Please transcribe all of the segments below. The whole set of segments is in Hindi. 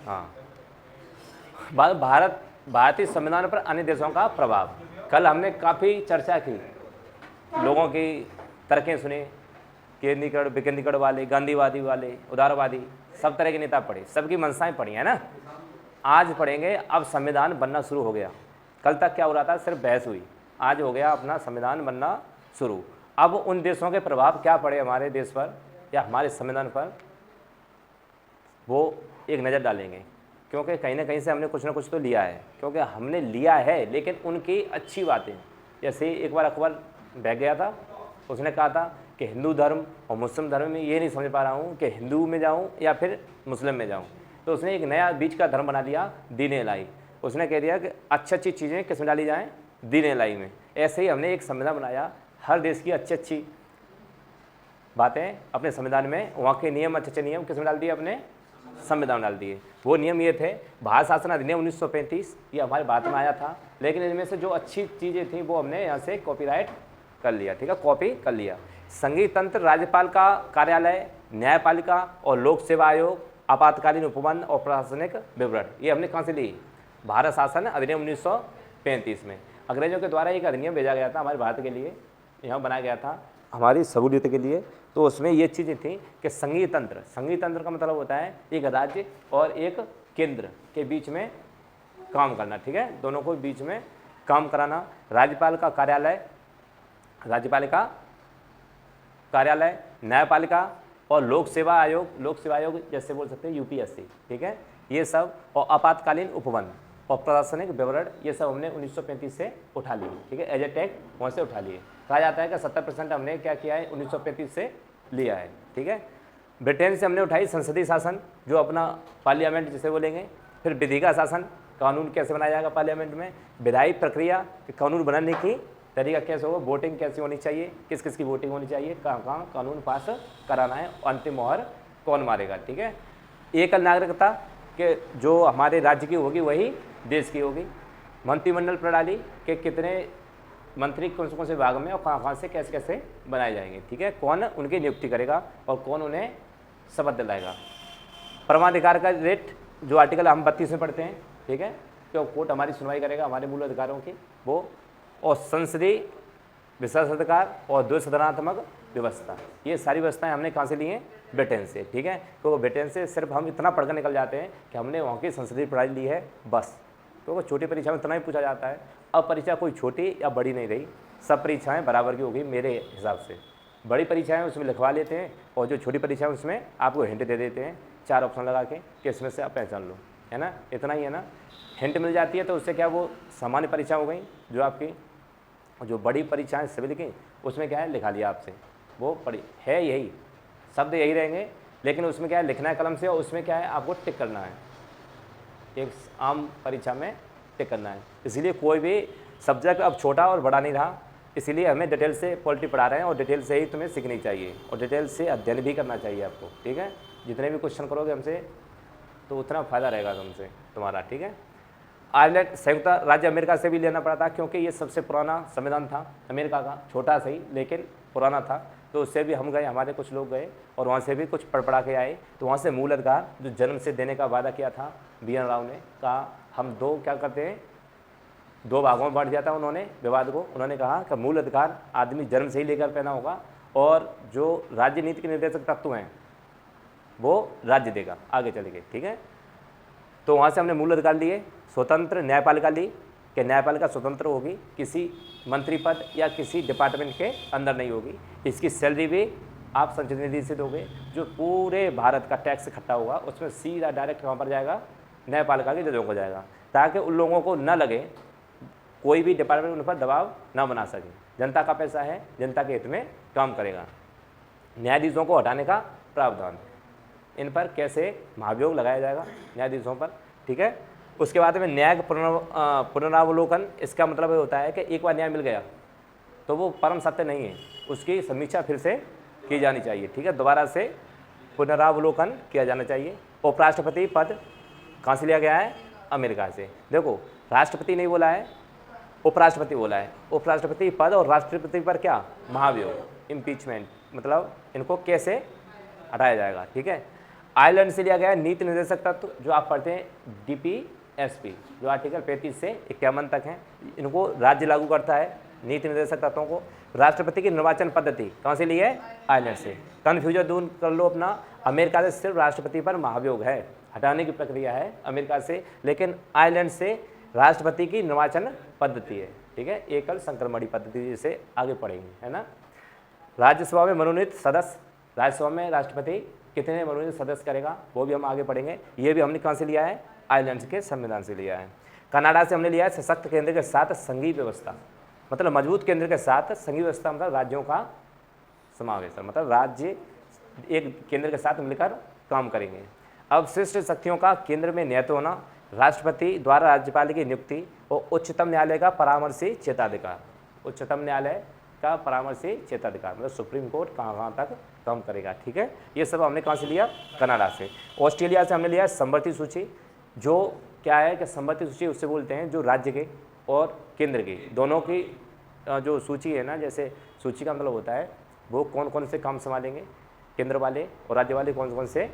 हाँ, भारतीय संविधान पर अन्य देशों का प्रभाव। कल हमने काफ़ी चर्चा की, लोगों की तर्कें सुने, केंद्रीकरण विकेंद्रीकरण वाले, गांधीवादी वाले, उदारवादी, सब तरह के नेता पढ़े, सबकी मंशाएं पढ़ी है ना। आज पढ़ेंगे, अब संविधान बनना शुरू हो गया। कल तक क्या हो रहा था, सिर्फ बहस हुई, आज हो गया अपना संविधान बनना शुरू। अब उन देशों के प्रभाव क्या पड़े हमारे देश पर या हमारे संविधान पर, वो एक नज़र डालेंगे। क्योंकि कहीं ना कहीं से हमने कुछ ना कुछ तो लिया है, क्योंकि हमने लिया है, लेकिन उनकी अच्छी बातें, जैसे एक बार अखबार बह गया था, उसने कहा था कि हिंदू धर्म और मुस्लिम धर्म में ये नहीं समझ पा रहा हूँ कि हिंदू में जाऊँ या फिर मुस्लिम में जाऊँ, तो उसने एक नया बीच का धर्म बना दिया, दीन इलाही। उसने कह दिया कि अच्छी अच्छी चीज़ें किस में डाली जाएँ, दीन इलाही में। ऐसे ही हमने एक संविधान बनाया, हर देश की अच्छी अच्छी बातें अपने संविधान में, वहाँ के नियम, अच्छे अच्छे नियम किस में डाल दिए, अपने संविधान डाल दिए। वो नियम ये थे, भारत शासन अधिनियम 1935, ये हमारे भारत में आया था, लेकिन इनमें से जो अच्छी चीज़ें थी वो हमने यहाँ से कॉपीराइट कर लिया, ठीक है, कॉपी कर लिया। संघीय तंत्र, राज्यपाल का कार्यालय, न्यायपालिका और लोक सेवा आयोग, आपातकालीन उपबंध और प्रशासनिक विवरण, ये हमने कहाँ से ली, भारत शासन अधिनियम 1935 में। अंग्रेजों के द्वारा एक अधिनियम भेजा गया था हमारे भारत के लिए, यहाँ बनाया गया था हमारी सहूलियत के लिए। तो उसमें ये चीज़ें थी कि संघीय तंत्र का मतलब होता है एक राज्य और एक केंद्र के बीच में काम करना, ठीक है, दोनों को बीच में काम कराना। राज्यपाल का कार्यालय, न्यायपालिका और लोक सेवा आयोग जैसे बोल सकते हैं यूपीएससी, ठीक है, ये सब, और आपातकालीन उपबंध और प्रशासनिक विवरण, ये सब हमने 1935 से उठा लिए, ठीक है, एज ए टैक्ट वहाँ से उठा लिए। कहा जाता है कि 70% हमने क्या किया है, 1935 से लिया है, ठीक है। ब्रिटेन से हमने उठाई संसदीय शासन, जो अपना पार्लियामेंट जिसे बोलेंगे, फिर विधि का शासन, कानून कैसे बनाया जाएगा पार्लियामेंट में, विधायी प्रक्रिया, कानून बनाने की तरीका कैसे होगा, वोटिंग कैसे होनी चाहिए, किस किस की वोटिंग होनी चाहिए, कहाँ कहाँ कानून पास कराना है, अंतिम मोहर कौन मारेगा, ठीक है। एकल नागरिकता के जो हमारे राज्य की होगी वही देश की होगी। मंत्रिमंडल प्रणाली के कितने मंत्री कौन से विभाग में और कहाँ से कैसे कैसे बनाए जाएंगे, ठीक है, कौन उनकी नियुक्ति करेगा और कौन उन्हें शपथ दिलाएगा। परमाधिकार का रेट, जो आर्टिकल हम 32 में पढ़ते हैं, ठीक है, क्यों कोर्ट हमारी सुनवाई करेगा हमारे मूल अधिकारों की, वो, और संसदीय विशेषाधिकार और द्विसदनात्मक व्यवस्था, ये सारी व्यवस्थाएं हमने कहाँ से ली हैं, ब्रिटेन से, ठीक है। तो ब्रिटेन से सिर्फ हम इतना पढ़कर निकल जाते हैं कि हमने वहाँ की संसदीय प्रणाली ली है, बस। तो छोटी परीक्षा में इतना ही पूछा जाता है। अब परीक्षा कोई छोटी या बड़ी नहीं रही, सब परीक्षाएं बराबर की होगी मेरे हिसाब से। बड़ी परीक्षाएं उसमें लिखवा लेते हैं, और जो छोटी परीक्षाएं उसमें आपको हिंट दे देते हैं, 4 ऑप्शन लगा के कि इसमें से आप पहचान लो, है ना, इतना ही है ना। हिंट मिल जाती है तो उससे क्या, वो सामान्य परीक्षा हो गई। जो आपकी जो बड़ी परीक्षाएं सिविल की, उसमें क्या है, लिखा लिया आपसे, वो पढ़ी है, यही शब्द यही रहेंगे, लेकिन उसमें क्या है, लिखना है कलम से, और उसमें क्या है, आपको टिक करना है, एक आम परीक्षा में टिक करना है। इसीलिए कोई भी सब्जेक्ट अब छोटा और बड़ा नहीं रहा, इसीलिए हमें डिटेल से पॉलिटी पढ़ा रहे हैं, और डिटेल से ही तुम्हें सीखनी चाहिए, और डिटेल से अध्ययन भी करना चाहिए आपको, ठीक है। जितने भी क्वेश्चन करोगे हमसे तो उतना फ़ायदा रहेगा तुमसे तुम्हारा, ठीक है। आयरलैंड संयुक्त राज्य अमेरिका से भी लेना पड़ा था, क्योंकि ये सबसे पुराना संविधान था अमेरिका का, छोटा सही लेकिन पुराना था, तो उससे भी हम गए, हमारे कुछ लोग गए और वहाँ से भी कुछ पढ़ पढ़ा के आए। तो वहाँ से मूल अधिकार जो जन्म से देने का वादा किया था BN राव ने, कहा हम क्या करते हैं, 2 भागों में बांट दिया था उन्होंने विवाद को। उन्होंने कहा कि मूल अधिकार आदमी जन्म से ही लेकर पैदा होगा, और जो राज्य नीति के निर्देशक तत्व हैं वो राज्य देगा आगे चल के, ठीक है। तो वहाँ से हमने मूल अधिकार लिए। स्वतंत्र न्यायपालिका ली, कि न्यायपालिका स्वतंत्र होगी, किसी मंत्री पद या किसी डिपार्टमेंट के अंदर नहीं होगी। इसकी सैलरी भी आप संचित निधि से दोगे, जो पूरे भारत का टैक्स इकट्ठा होगा उसमें सीधा डायरेक्ट कहाँ पर जाएगा, न्यायपालिका के जजों को जाएगा, ताकि उन लोगों को न लगे कोई भी डिपार्टमेंट उन पर दबाव ना बना सके। जनता का पैसा है, जनता के हित में काम करेगा। न्यायाधीशों को हटाने का प्रावधान, इन पर कैसे महाभियोग लगाया जाएगा न्यायाधीशों पर, ठीक है। उसके बाद में न्यायिक पुनरावलोकन, इसका मतलब ये होता है कि एक बार न्याय मिल गया तो वो परम सत्य नहीं है, उसकी समीक्षा फिर से की जानी चाहिए, ठीक है, दोबारा से पुनरावलोकन किया जाना चाहिए। उपराष्ट्रपति पद कहाँ से लिया गया है, अमेरिका से। देखो राष्ट्रपति नहीं बोला है, उपराष्ट्रपति बोला है। उपराष्ट्रपति पद और राष्ट्रपति पर क्या, महाभियोग, इम्पीचमेंट, मतलब इनको कैसे हटाया जाएगा, ठीक है। आयरलैंड से लिया गया है नीति निर्देशक तत्व, जो आप पढ़ते हैं DPSP, जो आर्टिकल 35 से 51 तक हैं, इनको राज्य लागू करता है नीति निर्देशक तत्वों को। राष्ट्रपति की निर्वाचन पद्धति कहाँ से ली है? आयरलैंड से। कन्फ्यूजन दूर कर लो अपना, अमेरिका से सिर्फ राष्ट्रपति पर महाभियोग है, हटाने की प्रक्रिया है अमेरिका से, लेकिन आयरलैंड से राष्ट्रपति की निर्वाचन पद्धति है, ठीक है, एकल संक्रमणी पद्धति, जिसे आगे पढ़ेंगे, है ना। राज्यसभा में मनोनीत सदस्य, राज्यसभा में राष्ट्रपति कितने मनोनीत सदस्य करेगा वो भी हम आगे पढ़ेंगे। ये भी हमने कहाँ से लिया है? आयरलैंड के संविधान से लिया है। कनाडा से हमने लिया है सशक्त केंद्र के साथ संघीय व्यवस्था, मतलब मजबूत केंद्र के साथ संघीय व्यवस्था, मतलब राज्यों का समावेश, मतलब राज्य एक केंद्र के साथ मिलकर काम करेंगे। अब श्रेष्ठ शक्तियों का केंद्र में नियत होना, राष्ट्रपति द्वारा राज्यपाल की नियुक्ति और उच्चतम न्यायालय का परामर्शी क्षेत्राधिकार, उच्चतम न्यायालय का परामर्शी क्षेत्राधिकार, मतलब सुप्रीम कोर्ट कहाँ तक काम करेगा, ठीक है। ये सब हमने कहाँ से लिया? कनाडा से। ऑस्ट्रेलिया से हमने लिया समवर्ती सूची, जो क्या है कि समवर्ती सूची उससे बोलते हैं जो राज्य के और केंद्र की दोनों की जो सूची है ना, जैसे सूची का मतलब होता है वो कौन कौन से काम संभालेंगे, केंद्र वाले और राज्य वाले कौन कौन से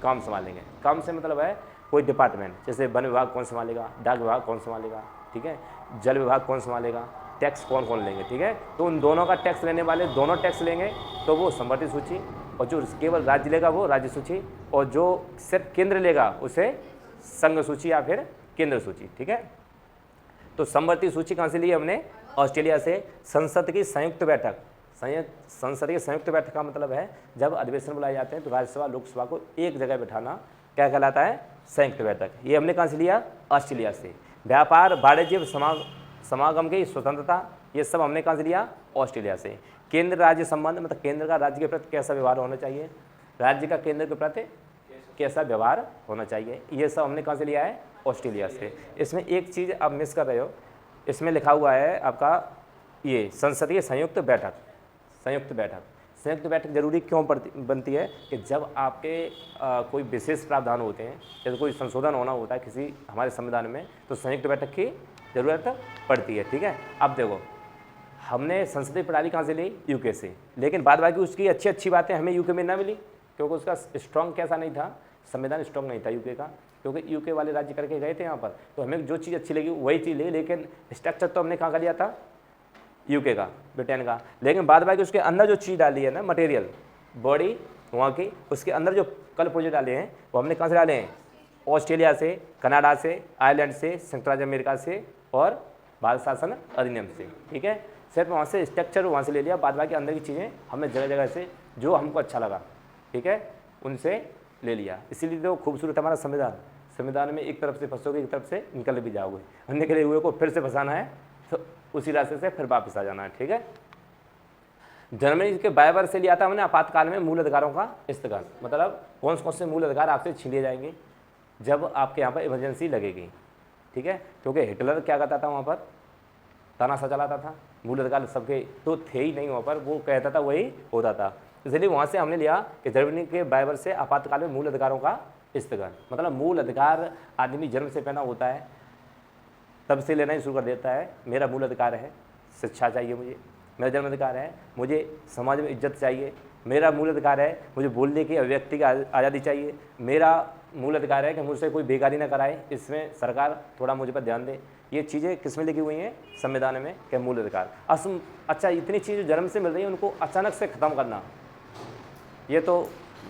काम संभालेंगे। काम से मतलब है कोई डिपार्टमेंट, जैसे वन विभाग कौन संभालेगा, डाक विभाग कौन संभालेगा, ठीक है, जल विभाग कौन संभालेगा, टैक्स कौन कौन लेंगे, ठीक है। तो उन दोनों का टैक्स लेने वाले दोनों टैक्स लेंगे तो वो समवर्ती सूची, और जो केवल राज्य लेगा वो राज्य सूची, और जो सिर्फ केंद्र लेगा उसे संघ सूची या फिर केंद्र सूची, ठीक है। तो समवर्ती सूची कहाँ से ली हमने? ऑस्ट्रेलिया से। संसद की संयुक्त बैठक, संसद की संयुक्त बैठक का मतलब है जब अधिवेशन बुलाए जाते हैं तो राज्यसभा लोकसभा को एक जगह बिठाना क्या कहलाता है? संयुक्त बैठक। ये हमने कहाँ से लिया? ऑस्ट्रेलिया से। व्यापार, वाणिज्य, समागम की स्वतंत्रता, ये सब हमने कहाँ से लिया? ऑस्ट्रेलिया से। केंद्र राज्य संबंध, मतलब केंद्र का राज्य के प्रति कैसा व्यवहार होना चाहिए, राज्य का केंद्र के प्रति कैसा व्यवहार होना चाहिए, ये सब हमने कहाँ से लिया है? ऑस्ट्रेलिया से। इसमें एक चीज़ आप मिस कर रहे हो, इसमें लिखा हुआ है आपका ये संसदीय संयुक्त बैठक। संयुक्त बैठक, संयुक्त बैठक जरूरी क्यों बनती है कि जब आपके कोई विशेष प्रावधान होते हैं, जैसे कोई संशोधन होना होता है किसी हमारे संविधान में, तो संयुक्त बैठक की ज़रूरत पड़ती है, ठीक है। अब देखो हमने संसदीय प्रणाली कहाँ से ली? यूके से, लेकिन बाद बाकी उसकी अच्छी अच्छी बातें हमें यूके में ना मिली, क्योंकि उसका स्ट्रॉन्ग कैसा नहीं था, संविधान स्ट्रॉन्ग नहीं था यूके का, क्योंकि यूके वाले राज्य करके गए थे यहाँ पर, तो हमें जो चीज़ अच्छी लगी वही चीज़ लगी, लेकिन स्ट्रक्चर तो हमने कहाँ का लिया था? यूके का, ब्रिटेन का। लेकिन बाद बाकी उसके अंदर जो चीज़ डाली है ना, मटेरियल बॉडी वहाँ की, उसके अंदर जो कल प्रोजेक्ट डाले हैं वो हमने कहाँ से डाले हैं? ऑस्ट्रेलिया से, कनाडा से, आयरलैंड से, संयुक्त राज्य अमेरिका से और भारत शासन अधिनियम से, ठीक है। सिर्फ वहाँ से स्ट्रक्चर वहाँ से ले लिया, बाद बाकी अंदर की चीज़ें हमने जगह जगह से जो हमको अच्छा लगा, ठीक है, उनसे ले लिया। इसीलिए तो खूबसूरत हमारा संविधान, संविधान में एक तरफ से फंसोगे एक तरफ से निकल भी जाओगे, और निकले हुए को फिर से फंसाना है तो उसी रास्ते से फिर वापस आ जाना है, ठीक है। जर्मनी के बायबर से लिया था हमने आपातकाल में मूल अधिकारों का स्थगन, मतलब कौन कौन से मूल अधिकार आपसे छीन लिए जाएंगे जब आपके यहाँ पर इमरजेंसी लगेगी, ठीक है। क्योंकि हिटलर क्या करता था वहाँ पर? तानाशाह चलाता था, मूल अधिकार सबके तो थे ही नहीं वहाँ पर, वो कहता था वही होता था। इसलिए वहाँ से हमने लिया कि जर्मनी के बायबर से आपातकाल में मूल अधिकारों का स्थगन, मतलब मूल अधिकार आदमी जन्म से पैदा होता है तब से लेना ही शुरू कर देता है। मेरा मूल अधिकार है शिक्षा चाहिए, मुझे मेरा जन्म अधिकार है, मुझे समाज में इज्जत चाहिए, मेरा मूल अधिकार है मुझे बोलने की अभिव्यक्ति की आज़ादी चाहिए, मेरा मूल अधिकार है कि मुझसे कोई बेकारी ना कराए, इसमें सरकार थोड़ा मुझे पर ध्यान दे। ये चीज़ें किस में लिखी हुई हैं? संविधान में, कि मूल अधिकार। अच्छा, इतनी चीज़ जन्म से मिल रही है उनको अचानक से ख़त्म करना, ये तो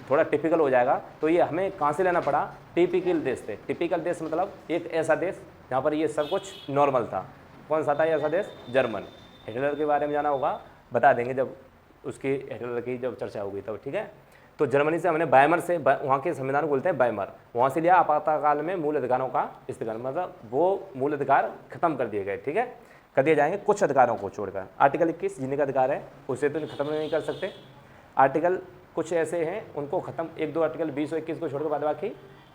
थोड़ा टिपिकल हो जाएगा। तो ये हमें कहाँ से लेना पड़ा? टिपिकल देश से। टिपिकल देश मतलब एक ऐसा देश जहाँ पर ये सब कुछ नॉर्मल था। कौन सा था ये ऐसा देश? जर्मन। हिटलर के बारे में जाना होगा, बता देंगे जब उसकी हिटलर की जब चर्चा होगी तब, ठीक है। तो जर्मनी से हमने बायमर से, वहाँ के संविधान को बोलते हैं बायमर, वहाँ से लिया आपातकाल में मूल अधिकारों का स्थगन, मतलब वो मूल अधिकार खत्म कर दिए गए, ठीक है, कर दिए जाएंगे कुछ अधिकारों को छोड़कर। आर्टिकल 21 जीने का अधिकार है उसे तो खत्म नहीं कर सकते, आर्टिकल कुछ ऐसे हैं उनको खत्म, 1-2 आर्टिकल 20 और 21 को छोड़कर बाद बाकी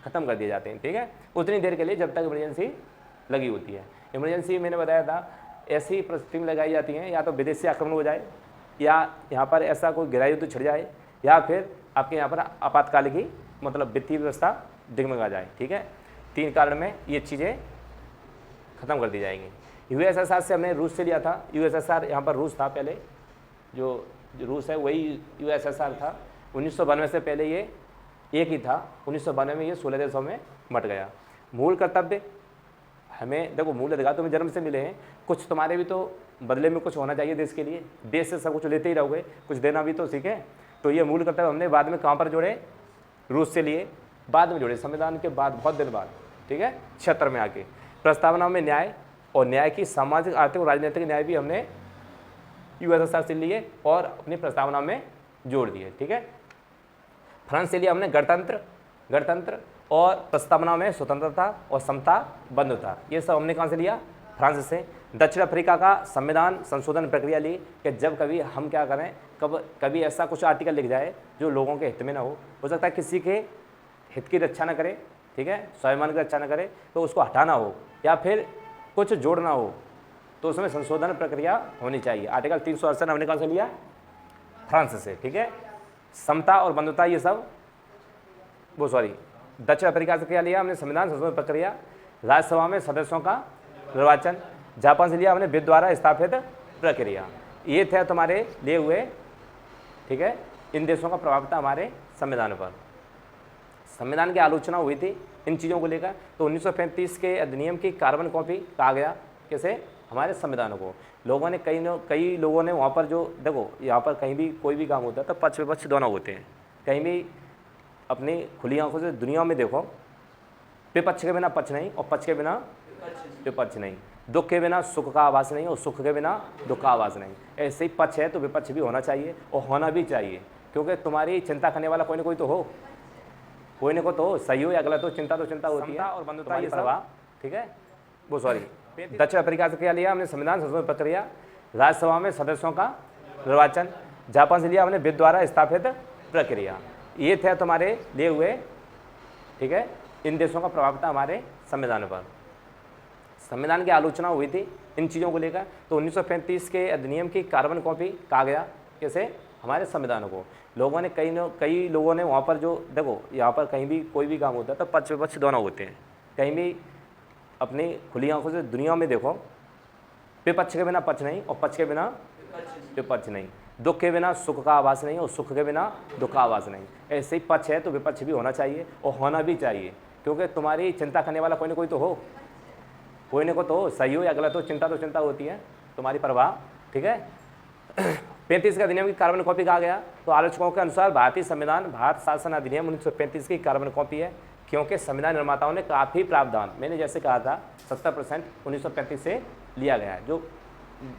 खत्म कर दिए जाते हैं, ठीक है, उतनी देर के लिए जब तक इमरजेंसी लगी होती है। इमरजेंसी मैंने बताया था ऐसी परिस्थिति में लगाई जाती हैं, या तो विदेशी आक्रमण हो जाए, या यहाँ पर ऐसा कोई गृह युद्ध छिड़ जाए, या फिर आपके यहाँ पर आपातकाल की मतलब वित्तीय व्यवस्था डिगमगा जाए, ठीक है। 3 कारण में ये चीज़ें खत्म कर दी जाएंगी। यूएसएसआर से हमने रूस से लिया था, यूएसएसआर यहाँ पर रूस था पहले, जो रूस है वही यूएसएसआर था। 1992 से पहले ये एक ही था, 1992 में ये 16 देशों में बट गया। मूल कर्तव्य हमें देखो, मूल अधिकार तुम्हें जन्म से मिले हैं, कुछ तुम्हारे भी तो बदले में कुछ होना चाहिए देश के लिए, देश से सब कुछ लेते ही रहोगे, कुछ देना भी तो सीखें। तो ये मूल कर्तव्य हमने बाद में कहाँ पर जोड़े, रूस से लिए, बाद में जोड़े संविधान के बाद, बहुत दिन बाद, ठीक है, 76 में आके। प्रस्तावना में न्याय और न्याय की सामाजिक आर्थिक और राजनीतिक न्याय भी हमने यूएसएसआर से लिए और अपनी प्रस्तावना में जोड़ दिए, ठीक है। फ्रांस से लिया हमने गणतंत्र और प्रस्तावना में स्वतंत्रता और समता बंधुता, ये सब हमने कहाँ से लिया, फ्रांस से। दक्षिण अफ्रीका का संविधान संशोधन प्रक्रिया ली कि जब कभी हम क्या करें, कभी ऐसा कुछ आर्टिकल लिख जाए जो लोगों के हित में ना हो सकता है किसी के हित की रक्षा न करे, ठीक है, स्वाभिमान की रक्षा न करे, तो उसको हटाना हो या फिर कुछ जोड़ना हो तो उसमें संशोधन प्रक्रिया होनी चाहिए। आर्टिकल 368 हमने कहाँ से लिया, फ्रांस से, ठीक है। समता और बंधुता ये सब दक्षिण अफ्रीका से क्या लिया हमने, संविधान संशोधन प्रक्रिया। राज्यसभा में सदस्यों का निर्वाचन, जापान से लिया हमने विधि द्वारा स्थापित प्रक्रिया। ये थे तुम्हारे लिए हुए, ठीक है। इन देशों का प्रभाव था हमारे संविधान पर। संविधान की आलोचना हुई थी इन चीज़ों को लेकर, तो 1935 के अधिनियम की कार्बन कॉपी कहा गया कैसे, हमारे संविधान को। लोगों ने कई लोगों ने वहाँ पर जो देखो, यहाँ पर कहीं भी कोई भी काम होता है तो पक्ष विपक्ष दोनों होते हैं। कहीं भी अपनी खुली आंखों से दुनिया में देखो, विपक्ष के बिना पक्ष नहीं और पक्ष के बिना विपक्ष नहीं, दुख के बिना सुख का आभास नहीं और सुख के बिना दुख का आभास नहीं। ऐसे ही पक्ष है तो विपक्ष भी होना चाहिए और होना भी चाहिए, क्योंकि तुम्हारी चिंता करने वाला कोई ना कोई तो हो, कोई ना कोई तो हो, सही हो या गलत हो, चिंता तो चिंता होती है। और बंधुता ये प्रभाव, ठीक है। दक्षिण अफ्रीका से क्या लिया हमने, संविधान संशोधन प्रक्रिया। राज्यसभा में सदस्यों का निर्वाचन, जापान से लिया हमने विधि द्वारा स्थापित प्रक्रिया। ये थे तुम्हारे लिए हुए, ठीक है। इन देशों का प्रभाव था हमारे संविधान पर। संविधान की आलोचना हुई थी इन चीज़ों को लेकर, तो 1935 के अधिनियम की कार्बन कॉपी कहा गया कैसे, हमारे संविधान को। लोगों ने कई लोगों ने वहाँ पर जो देखो, यहाँ पर कहीं भी कोई भी काम होता है तो पक्ष विपक्ष दोनों होते हैं। कहीं भी अपनी खुली आंखों से दुनिया में देखो, विपक्ष के बिना पक्ष नहीं और पक्ष के बिना विपक्ष नहीं, दुख के बिना सुख का आभास नहीं और सुख के बिना दुख का आभास नहीं। ऐसे ही पक्ष है तो विपक्ष भी होना चाहिए और होना भी चाहिए, क्योंकि तुम्हारी चिंता करने वाला कोई ना कोई तो हो, कोई ना कोई तो हो, सही हो या गलत हो, चिंता तो चिंता होती है तुम्हारी प्रवाह, ठीक है। 35 का अधिनियम की कार्बन कॉपी कहा गया, तो आलोचकों के अनुसार भारतीय संविधान भारत शासन अधिनियम 1935 की कार्बन कॉपी है, क्योंकि संविधान निर्माताओं ने काफ़ी प्रावधान, मैंने जैसे कहा था 70% 1935 से लिया गया है। जो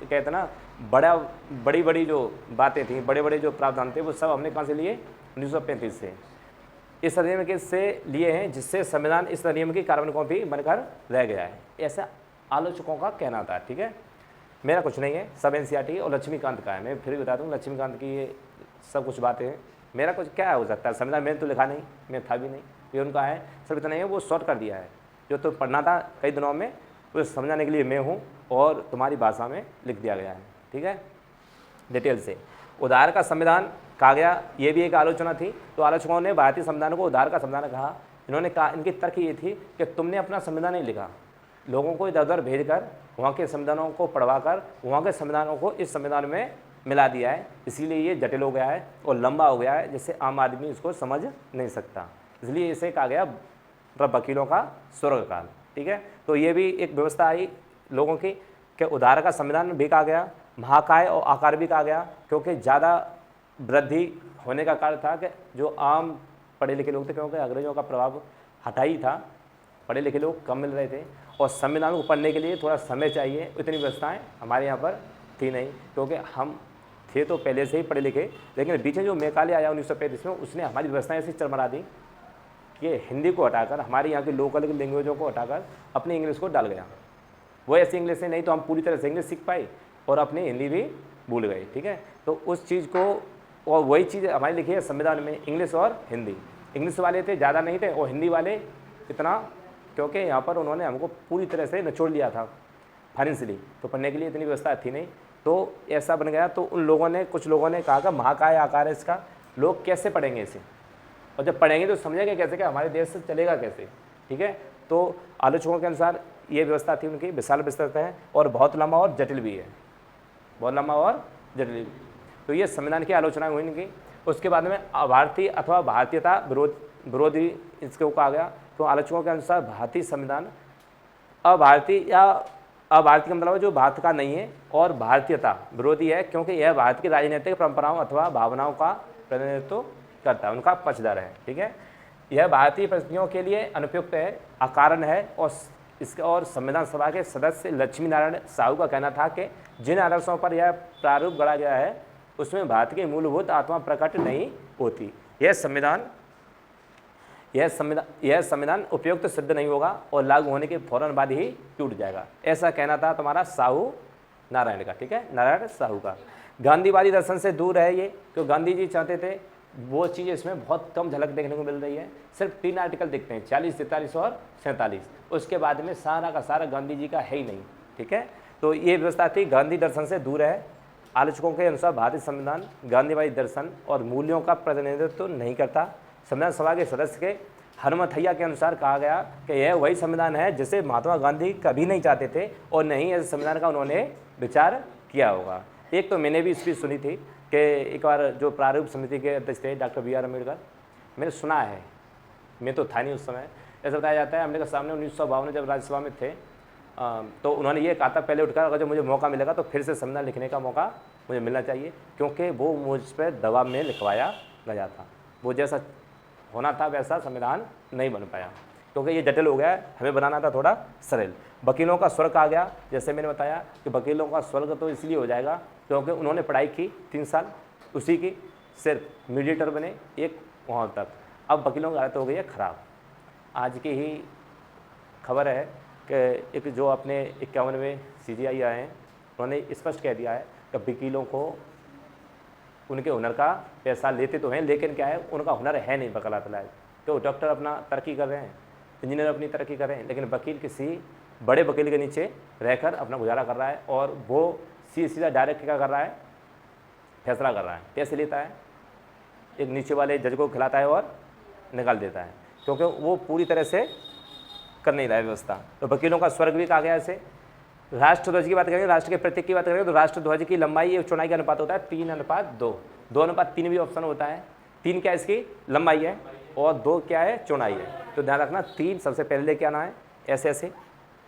कहते ना बड़ी जो बातें थी, बड़े जो प्रावधान थे, वो सब हमने कहाँ से लिए, 1935 से। इस अधिनियम के से लिए हैं, जिससे संविधान इस अधिनियम की कार्बन कॉपी बनकर रह गया है, ऐसा आलोचकों का कहना था, ठीक है। मेरा कुछ नहीं है, सब एनसीईआरटी और लक्ष्मीकांत का है। मैं फिर भी बता दूँ, लक्ष्मीकांत की ये सब कुछ बातें हैं, मेरा कुछ क्या हो सकता है। संविधान मैंने तो लिखा नहीं, मैं था भी नहीं, ये उनका है, सब इतना ही है, वो शॉर्ट कर दिया है। जो तो पढ़ना था कई दिनों में, उसे समझाने के लिए मैं हूँ और तुम्हारी भाषा में लिख दिया गया है, ठीक है, डिटेल से। उदार का संविधान कहा गया, ये भी एक आलोचना थी। तो आलोचकों ने भारतीय संविधान को उदार का संविधान कहा। इन्होंने कहा, इनकी तर्क ये थी कि तुमने अपना संविधान नहीं लिखा, लोगों को इधर उधर भेज कर वहाँ के संविधानों को पढ़वा कर वहाँ के संविधानों को इस संविधान में मिला दिया है, इसीलिए ये जटिल हो गया है और लंबा हो गया है, जिससे आम आदमी इसको समझ नहीं सकता। इसलिए इसे कहा गया वकीलों का स्वर्ग काल, ठीक है। तो ये भी एक व्यवस्था आई लोगों की कि उदार का संविधान भी कहा गया, महाकाय और आकार भी कहा गया, क्योंकि ज़्यादा वृद्धि होने का कारण था कि जो आम पढ़े लिखे लोग थे, क्योंकि अंग्रेजों का प्रभाव हटा ही था, पढ़े लिखे लोग कम मिल रहे थे और संविधान को पढ़ने के लिए थोड़ा समय चाहिए। इतनी व्यवस्थाएं हमारे यहाँ पर थी नहीं, क्योंकि हम थे तो पहले से ही पढ़े लिखे, लेकिन बीच में जो मैकाले आया 1935 में, उसने हमारी व्यवस्थाएं ऐसी चरमरा दी कि हिंदी को हटाकर, हमारे यहाँ की लोकल लैंग्वेजों को हटाकर अपनी इंग्लिश को डाल गया। वो ऐसी इंग्लिश से नहीं तो हम पूरी तरह से इंग्लिश सीख पाए और अपनी हिंदी भी भूल गए, ठीक है। तो उस चीज़ को, और वही चीज़ हमारी लिखी है संविधान में, इंग्लिश और हिंदी। इंग्लिश वाले थे ज़्यादा नहीं थे और हिंदी वाले इतना, क्योंकि यहाँ पर उन्होंने हमको पूरी तरह से निचोड़ लिया था फाइनेंशियली, तो पढ़ने के लिए इतनी व्यवस्था थी नहीं, तो ऐसा बन गया। तो उन लोगों ने, कुछ लोगों ने कहा कि महाकाय आकार है इसका, लोग कैसे पढ़ेंगे इसे, और जब पढ़ेंगे तो समझेंगे कैसे कि हमारे देश से चलेगा कैसे, ठीक है। तो आलोचकों के अनुसार ये व्यवस्था थी उनकी, विशाल विस्तृत है और बहुत लंबा और जटिल भी है, बहुत लंबा और जटिल भी। तो ये संविधान की आलोचना हुई इनकी। उसके बाद में भारतीय अथवा भारतीयता विरोध विरोधी इसको कहा गया। तो आलोचकों के अनुसार भारतीय संविधान अभारतीय या अभारतीय का मतलब जो भारत का नहीं है और भारतीयता विरोधी है, क्योंकि यह भारत की राजनीतिक परंपराओं अथवा भावनाओं का प्रतिनिधित्व करता है, उनका पक्षधर है। ठीक है, यह भारतीय परिस्थितियों के लिए अनुपयुक्त है, अकारण है और संविधान सभा के सदस्य लक्ष्मी नारायण साहू का कहना था कि जिन आदर्शों पर यह प्रारूप गढ़ा गया है उसमें भारत की मूलभूत आत्मा प्रकट नहीं होती। यह संविधान उपयुक्त सिद्ध नहीं होगा और लागू होने के फौरन बाद ही टूट जाएगा। ऐसा कहना था तुम्हारा साहू नारायण का। ठीक है, नारायण साहू का। गांधीवादी दर्शन से दूर है ये, क्योंकि गांधी जी चाहते थे वो चीज़ इसमें बहुत कम झलक देखने को मिल रही है। सिर्फ 3 आर्टिकल दिखते हैं, 40, 43 और 47। उसके बाद में सारा का सारा गांधी जी का है ही नहीं। ठीक है, तो ये व्यवस्था थी, गांधी दर्शन से दूर है। आलोचकों के अनुसार भारतीय संविधान गांधीवादी दर्शन और मूल्यों का प्रतिनिधित्व नहीं करता। संविधान सभा के सदस्य के हनुमथैया के अनुसार कहा गया कि यह वही संविधान है जिसे महात्मा गांधी कभी नहीं चाहते थे और नहीं ऐसे संविधान का उन्होंने विचार किया होगा। एक तो मैंने भी स्पीच सुनी थी कि एक बार जो प्रारूप समिति के अध्यक्ष थे डॉक्टर BR अम्बेडकर, मैंने सुना है, मैं तो था नहीं उस समय, ऐसा बताया जाता है अम्बेडकर साहब ने 1952 में जब राज्यसभा में थे तो उन्होंने ये कहा था पहले उठकर, अगर जब मुझे मौका मिलेगा तो फिर से संविधान लिखने का मौका मुझे मिलना चाहिए, क्योंकि वो मुझ पर दबाव में लिखवाया गया था। वो जैसा होना था वैसा संविधान नहीं बन पाया, क्योंकि ये जटिल हो गया है, हमें बनाना था थोड़ा सरल। वकीलों का स्वर्ग आ गया, जैसे मैंने बताया कि वकीलों का स्वर्ग तो इसलिए हो जाएगा क्योंकि उन्होंने पढ़ाई की 3 साल, उसी की सिर्फ मीडिएटर बने एक वहाँ तक। अब वकीलों की हालत हो गई है ख़राब। आज की ही खबर है कि एक जो अपने 51वें CGI आए हैं, उन्होंने स्पष्ट कह दिया है कि वकीलों को उनके हुनर का पैसा लेते तो हैं, लेकिन क्या है उनका हुनर है नहीं वकालत लायक। तो डॉक्टर अपना तरक्की कर रहे हैं, इंजीनियर अपनी तरक्की कर रहे हैं, लेकिन वकील किसी बड़े वकील के नीचे रहकर अपना गुजारा कर रहा है और वो सीधा डायरेक्ट क्या कर रहा है, फैसला कर रहा है, पैसे लेता है, एक नीचे वाले जज को खिलाता है और निकाल देता है, क्योंकि वो पूरी तरह से कर नहीं रहा है व्यवस्था। तो वकीलों का स्वर्ग भी कहा गया ऐसे। राष्ट्रध्वज की बात करेंगे, राष्ट्र के प्रतीक की बात करेंगे तो राष्ट्रध्वज की लंबाई और चौड़ाई का अनुपात होता है 3:2। 2:3 भी ऑप्शन होता है। 3 क्या इसकी लंबाई है और 2 क्या है चौड़ाई है। तो ध्यान रखना 3 सबसे पहले लेके आना है, ऐसे ऐसे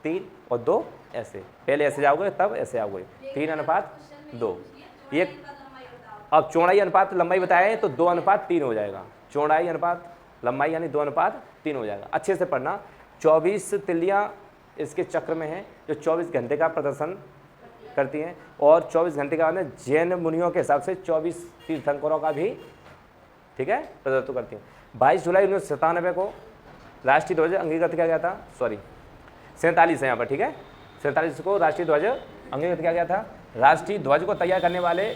3 और 2 ऐसे, पहले ऐसे जाओगे तब ऐसे आओगे, 3:2। ये अब चौड़ाई अनुपात लंबाई बताए तो 2:3 हो जाएगा। चौड़ाई अनुपात लंबाई यानी 2:3 हो जाएगा। अच्छे से पढ़ना। 24 तिल्लियाँ इसके चक्र में है जो 24 घंटे का प्रदर्शन करती हैं और 24 घंटे का बाद जैन मुनियों के हिसाब से 24 तीर्थंकरों का भी, ठीक है, प्रदर्शित करती हैं। 22 जुलाई 1997 को राष्ट्रीय ध्वज अंगीकृत किया गया था। 47 है यहाँ पर, ठीक है, 47 को राष्ट्रीय ध्वज अंगीकृत किया गया था। राष्ट्रीय ध्वज को तैयार करने वाले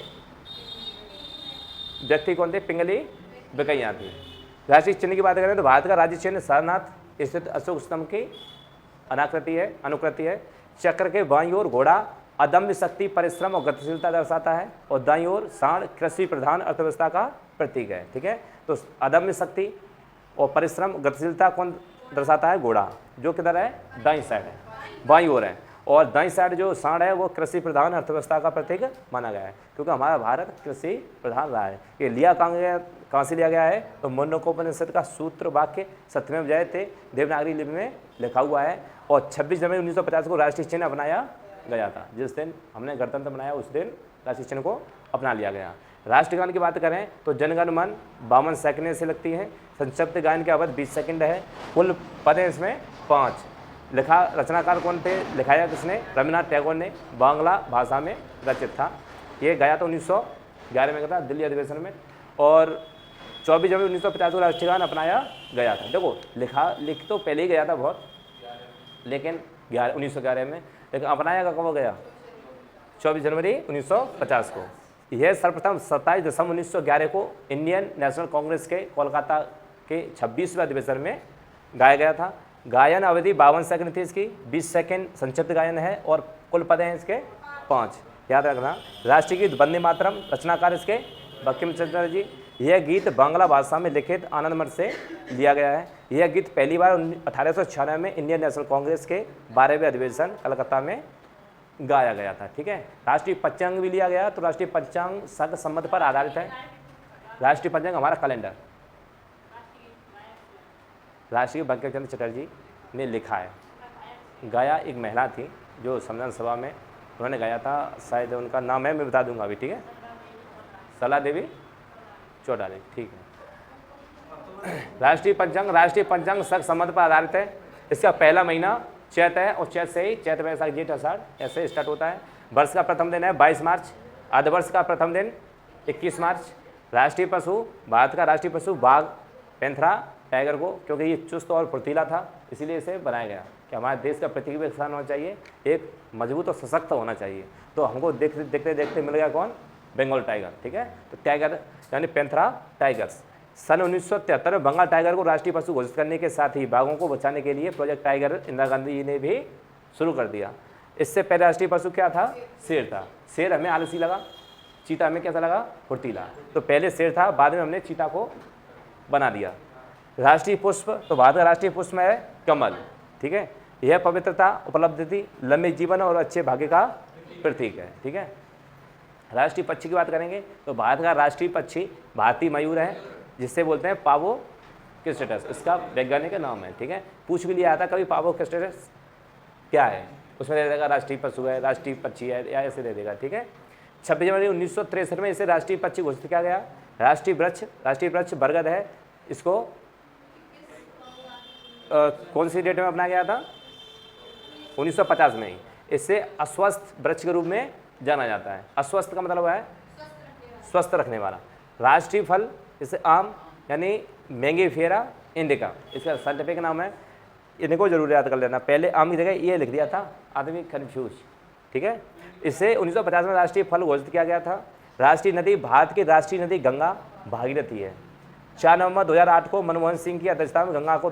व्यक्ति कौन थे? पिंगली वेंकैया थे। राष्ट्रीय चिन्ह की बात करें तो भारत का राज्य चिन्ह सारनाथ स्थित अशोक स्तंभ की अनुकृति है। चक्र के बाईं ओर घोड़ा अदम्य शक्ति, परिश्रम और गतिशीलता दर्शाता है और दाईं ओर सांड कृषि प्रधान अर्थव्यवस्था का प्रतीक है। ठीक है, तो अदम्य शक्ति और परिश्रम गतिशीलता कौन दर्शाता है? घोड़ा, जो किधर है? दाईं साइड है, बाईं ओर है। और दाईं साइड जो सांड है वो कृषि प्रधान अर्थव्यवस्था का प्रतीक माना गया है, क्योंकि हमारा भारत कृषि प्रधान रहा है। ये लिया कहाँ से लिया गया है? तो मुंडकोपनिषद का सूत्र वाक्य सत्यमेव जयते देवनागरी लिपि में लिखा हुआ है। और 26 जनवरी 1950 को राष्ट्रीय चिन्ह अपनाया गया था। जिस दिन हमने गणतंत्र बनाया उस दिन राष्ट्रीय चिन्ह को अपना लिया गया। राष्ट्रगान की बात करें तो जनगण मन 52 सेकंड से लगती है। संक्षिप्त गायन की अवधि 20 सेकंड है। कुल पद हैं इसमें 5। लिखा रचनाकार कौन थे? लिखाया किसने? रविन्द्रनाथ टैगोर ने। बांग्ला भाषा में रचित था। ये गया तो 1911 में गया था दिल्ली अधिवेशन में। और 24 जनवरी 1950 को राष्ट्रगान अपनाया गया था। देखो लिख तो पहले ही गया था बहुत, लेकिन 1911 में, लेकिन अपनाया कब गया? 24 जनवरी 1950 को। यह सर्वप्रथम 27 दिसंबर 1911 को इंडियन नेशनल कांग्रेस के कोलकाता के 26वें अधिवेशन में गाया गया था। गायन अवधि 52 सेकंड थी इसकी, 20 सेकंड संक्षिप्त गायन है और कुल पद हैं इसके 5। याद रखना। राष्ट्रीय गीत वंदे मातरम, रचनाकार इसके बंकिम चंद्र जी। यह गीत बांग्ला भाषा में लिखित आनंद मठ से लिया गया है। यह गीत पहली बार 1896 में इंडियन नेशनल कांग्रेस के 12वें अधिवेशन कलकत्ता में गाया गया था। ठीक है, राष्ट्रीय पंचांग भी लिया गया। तो राष्ट्रीय पंचांग सर्ग संबंध पर आधारित है। राष्ट्रीय पंचांग हमारा कैलेंडर, राष्ट्रीय बंकिम चंद्र चटर्जी ने लिखा है। गाया एक महिला थी जो संविधान सभा में उन्होंने गाया था, शायद उनका नाम है, मैं बता दूंगा अभी, ठीक है, सरला देवी चौटाला, ठीक है। राष्ट्रीय पंचांग सख संबंध पर आधारित है। इसका पहला महीना चैत है और चैत से ही चैत वैशाख जेठ आषाढ़ ऐसे स्टार्ट होता है। वर्ष का प्रथम दिन है 22 मार्च, अर्धवर्ष का प्रथम दिन 21 मार्च। राष्ट्रीय पशु, भारत का राष्ट्रीय पशु बाघ, पैंथरा टाइगर को, क्योंकि ये चुस्त और फुर्तीला था इसीलिए इसे बनाया गया कि हमारे देश का प्रतीक भी स्थान होना चाहिए, एक मजबूत और सशक्त होना चाहिए। तो हमको देखते देखते मिल गया कौन, बंगाल टाइगर, ठीक है। तो टाइगर यानी पैंथरा टाइगर्स। सन 1973 में बंगाल टाइगर को राष्ट्रीय पशु घोषित करने के साथ ही बाघों को बचाने के लिए प्रोजेक्ट टाइगर इंदिरा गांधी जी ने भी शुरू कर दिया। इससे पहले राष्ट्रीय पशु क्या था, शेर था। शेर हमें आलसी लगा, चीता हमें कैसा लगा, फुर्तीला। तो पहले शेर था, बाद में हमने चीता को बना दिया। राष्ट्रीय पुष्प, तो भारत का राष्ट्रीय पुष्प है कमल, ठीक है। यह पवित्रता, उपलब्धि, लंबे जीवन और अच्छे भाग्य का प्रतीक है, ठीक है। राष्ट्रीय पक्षी की बात करेंगे तो भारत का राष्ट्रीय पक्षी भारतीय मयूर है, जिससे बोलते हैं पावो क्रिस्टेटस, इसका वैज्ञानिक नाम है, ठीक है। पूछ भी लिया था कभी पावो क्रिस्टेटस क्या है, उसमें दे देगा राष्ट्रीय पशु है, राष्ट्रीय पक्षी है, या ऐसे दे देगा, ठीक है। 26 जनवरी 1963 में इसे राष्ट्रीय पक्षी घोषित किया गया। राष्ट्रीय वृक्ष बरगद है। इसको कौन सी डेट में अपनाया गया था, 1950 में ही। इससे अस्वस्थ वृक्ष के रूप में जाना जाता है। अस्वस्थ का मतलब है स्वस्थ रखने वाला। राष्ट्रीय फल इसे आम यानी मैंगीफेरा इंडिका, इसका साइंटिफिक नाम है, इनको जरूर याद कर लेना। पहले आम की जगह ये लिख दिया था, आदमी कन्फ्यूज, ठीक है। इसे 1950 में राष्ट्रीय फल घोषित किया गया था। राष्ट्रीय नदी, भारत की राष्ट्रीय नदी गंगा भागीरथी है। 4 नवंबर 2008 को मनमोहन सिंह की अध्यक्षता में गंगा को